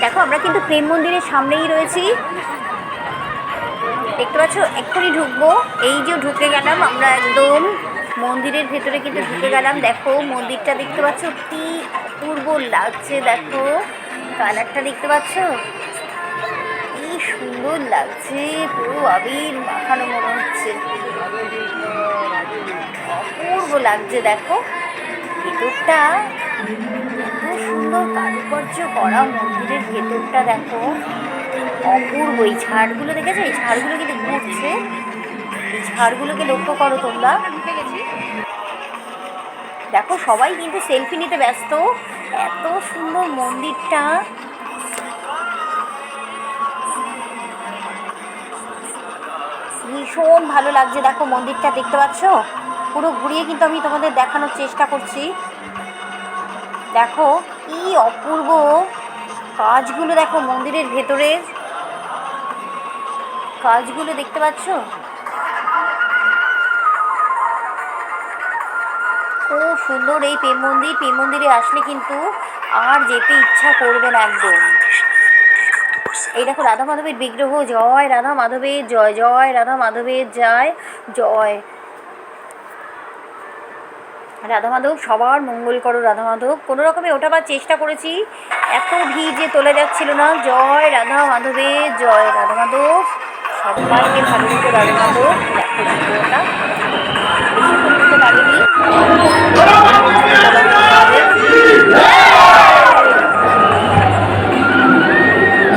দেখো আমরা কিন্তু প্রেম মন্দিরের সামনেই রয়েছি, দেখতে পাচ্ছ। এক্ষুনি ঢুকবো, এই যে ঢুকে গেলাম আমরা একদম মন্দিরের ভেতরে কিন্তু ঢুকে গেলাম। দেখো মন্দিরটা দেখতে পাচ্ছ কি অপূর্ব লাগছে, দেখো কালারটা দেখতে পাচ্ছ কি সুন্দর লাগছে, পুরো আবির মাখানো মনে হচ্ছে, অপূর্ব লাগছে। দেখো ভেতরটা এত সুন্দর কারুকার্য করা, মন্দিরের ভেতরটা দেখো অপূর্ব। এই ঝাড়গুলো দেখেছো, এই ঝাড়গুলো কিন্তু ঘুরছে, এই ঝাড়গুলোকে লক্ষ্য করো তোমরা। দেখো সবাই কিন্তু সেলফি নিতে ব্যস্ত, এত সুন্দর মন্দিরটা। ভীষণ ভালো লাগছে, দেখো মন্দিরটা দেখতে পাচ্ছ, পুরো ঘুরিয়ে কিন্তু আমি তোমাদের দেখানোর চেষ্টা করছি। দেখো কি অপূর্ব কাজগুলো, দেখো মন্দিরের ভেতরের কাজগুলো দেখতে পাচ্ছ, খুব সুন্দর এই প্রেম মন্দির। প্রেম মন্দিরে আসলে কিন্তু আর যেতে ইচ্ছা করবে না একদম। এই দেখো রাধা মাধবের বিগ্রহ, জয় রাধা মাধবের জয়, জয় রাধা মাধবের জয়, জয় রাধা মাধব, সবার মঙ্গল করো রাধা মাধব। কোনো রকমে ওঠাবার চেষ্টা করেছি, এত ভিড় যে তোলা যাচ্ছিল না। জয় রাধা মাধবের জয়, রাধা মাধব সবাইকে ভালো রেখো রাধা মাধব। দেখো ভিডিওটা বেশিক্ষণ করতে পারিনি,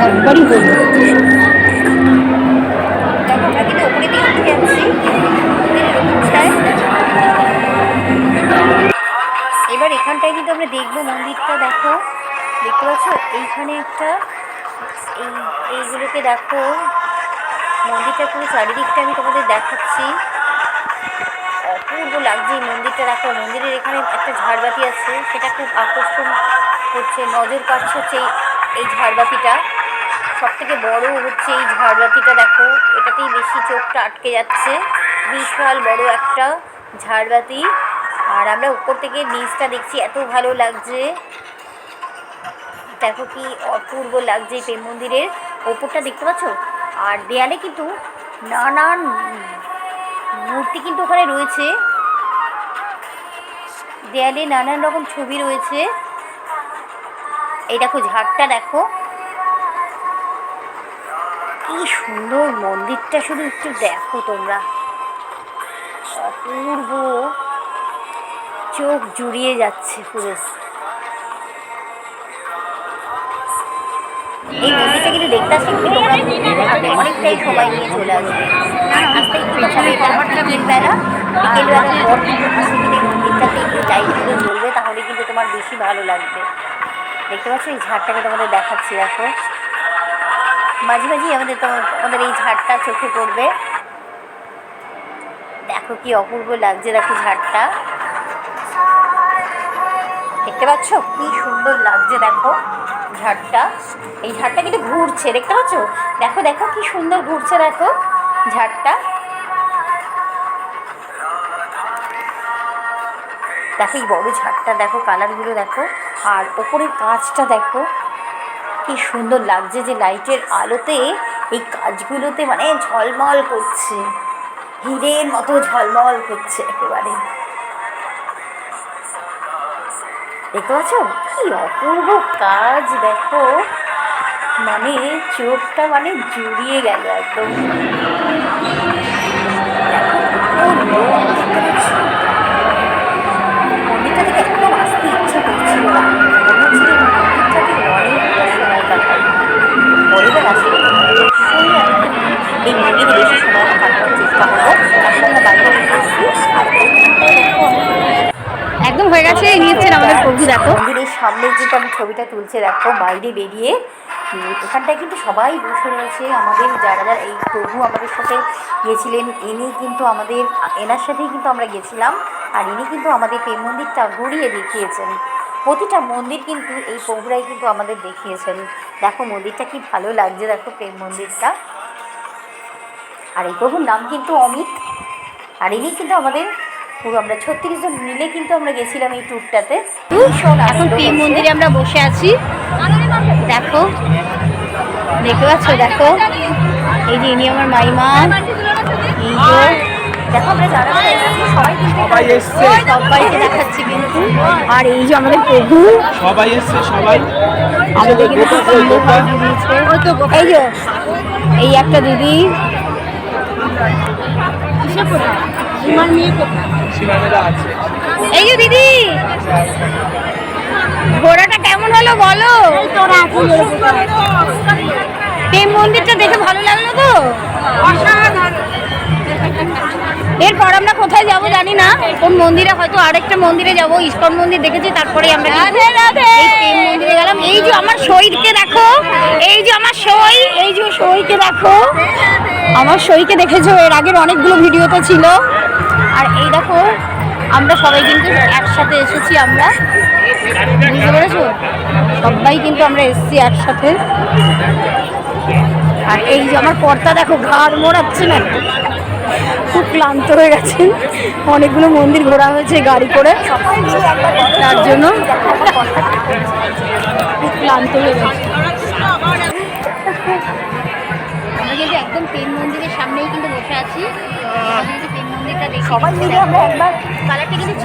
একবারই বলবো। দেখো আমরা কিন্তু ওপরে দিয়ে উঠে যাচ্ছি মন্দিরের ওপরটায়। এবার এখানটায় কিন্তু আমরা দেখবো মন্দিরটা, দেখো দেখতে পাচ্ছ এইখানে একটা এইগুলোকে দেখো, মন্দিরটা পুরো চারিদিকটা আমি তোমাদের দেখাচ্ছি, অপূর্ব লাগছে এই মন্দিরটা। দেখো মন্দিরের এখানে একটা ঝাড়বাতি আছে, সেটা খুব আকর্ষণ করছে, নজর কাটছে হচ্ছে এই ঝাড়বাতিটা। সব থেকে বড় হচ্ছে এই ঝাড়বাতিটা, দেখো এটাতেই বেশি চোখটা আটকে যাচ্ছে, বিশাল বড় একটা ঝাড়বাতি। আর আমরা উপর থেকে নিচটা দেখছি, এত ভালো লাগছে, দেখো কি অপূর্ব লাগছে এই প্রেম মন্দিরের ওপরটা দেখতে পাচ্ছ। আর দেয়ালে কিন্তু নানান মূর্তি কিন্তু ওখানে রয়েছে, দেয়ালে নানান রকম ছবি রয়েছে। এই দেখো ঝাড়টা দেখো কি সুন্দর মন্দিরটা, শুধু একটু দেখো তোমরা, অপূর্ব, চোখ জুড়িয়ে যাচ্ছে পুরো। এই মন্দিরটা কিন্তু দেখতে আসলে কিন্তু তোমরা অনেকটাই সময় নিয়ে চলে আসবে, আসতে একটু দেখাবে। এটা বিকেলবেলা, বিকেলবেলার পর কিন্তু আসলে কিন্তু এই মন্দিরটাতে একটু লাইটগুলো জ্বলবে, তাহলে কিন্তু তোমার বেশি ভালো লাগবে। দেখতে পাচ্ছ এই ঝাড়টাকে তোমাদের দেখাচ্ছি, দেখো মাঝে মাঝেই আমাদের এই ঝাড়টা চোখে পড়বে। দেখো কি অপূর্ব লাগছে, দেখো ঝাড়টা দেখতে পাচ্ছ কি সুন্দর লাগছে, দেখো ঝাড়টা। এই ঝাড়টা কিন্তু ঘুরছে, দেখতে পাচ্ছ, দেখো দেখো কি সুন্দর ঘুরছে, দেখো ঝাড়টা। দেখো এই বড় ঝাড়টা, দেখো কালারগুলো দেখো, আর ওপরের কাজটা দেখো কি সুন্দর লাগছে, যে লাইটের আলোতে এই কাজগুলোতে মানে ঝলমল করছে, হীরের মতো ঝলমল করছে একেবারে। দেখতে পাচ্ছ কি অপূর্ব কাজ, দেখো মানে চোখটা মানে জুড়িয়ে গেল একদম। মন্দিরটা থেকে একদম আসতে ইচ্ছে করছিল না, মনে হচ্ছিল মন্দিরটা থেকে অনেকটা সময় কাটাই। পরিবার আসলে অবশ্যই আমি কিন্তু এই মন্দিরে বেশি সময়টা কাটানোর চেষ্টা করবো। এখন আমরা বাইরে বেরিয়ে এসেছি, আর এইখানটায় দেখো একদম হয়ে গেছে, নিচ্ছেন আমাদের প্রভু। দেখো মন্দিরের সামনে কিন্তু আমি ছবিটা তুলছে, দেখো বাইরে বেরিয়ে এখানটায় কিন্তু সবাই বসে রয়েছে। আমাদের যারা যারা এই প্রভু আমাদের সাথে গেছিলেন, ইনি কিন্তু আমাদের, এনার সাথেই কিন্তু আমরা গেছিলাম, আর ইনি কিন্তু আমাদের প্রেম মন্দিরটা ঘুরিয়ে দেখিয়েছেন। প্রতিটা মন্দির কিন্তু এই প্রভুরাই কিন্তু আমাদের দেখিয়েছেন। দেখো মন্দিরটা কি ভালো লাগছে, দেখো প্রেম মন্দিরটা। আর এই প্রভুর নাম কিন্তু অমিত, আর ইনি কিন্তু আমাদের পুরো আমরা 36 জন মিলে কিন্তু আমরা গেছিলাম এই ট্যুরটাতে। এখন প্রেম মন্দিরে আমরা বসে আছি। দেখো, দেখতে পাচ্ছ? দেখো, এই যে ইনি আমার মাইমা, এই যে দেখো আমরা যারা যারা এসেছি সবাই কিন্তু সবাই এসছে, সবাইকে দেখাচ্ছি কিন্তু। আর এই যে আমাদের প্রভু, সবাই এসছে, সবাই। আমাদের কিন্তু খুব সুন্দর ভাবে দিয়েছে। এই যে এই একটা দিদি, সীমানেরা আছে। এই যে দিদি, ঘোড়াটা কেমন হলো বলো? প্রেম মন্দিরটা দেখে ভালো লাগলো তো? এরপর আমরা কোথায় যাব জানি না, কোন মন্দিরে, হয়তো আরেকটা মন্দিরে যাব। ইস্কন মন্দির দেখেছি, তারপরে আমরা এই প্রেম মন্দিরে গেলাম। এই যে আমার সইকে দেখো, এই যে আমার সই, এই যে সইকে দেখো, আমার সইকে দেখেছো, এর আগের অনেকগুলো ভিডিওতে ছিল। আর এই দেখো, আমরা সবাই কিন্তু একসাথে এসেছি, আমরা বুঝতে পেরেছো, সবাই কিন্তু আমরা এসেছি একসাথে। আর এই যে আমার কর্তা দেখো, ঘাড় মোড়াচ্ছে না, খুব ক্লান্ত হয়ে গেছেন। অনেকগুলো মন্দির ঘোরা হয়েছে গাড়ি করে, তার জন্য খুব ক্লান্ত হয়ে গেছে। আমরা কিন্তু একদম প্রেম মন্দিরের সামনেই কিন্তু বসে আছি। প্রেম মন্দিরটা দেখি সবাই মিলে আমরা একবার কালারটা কিন্তু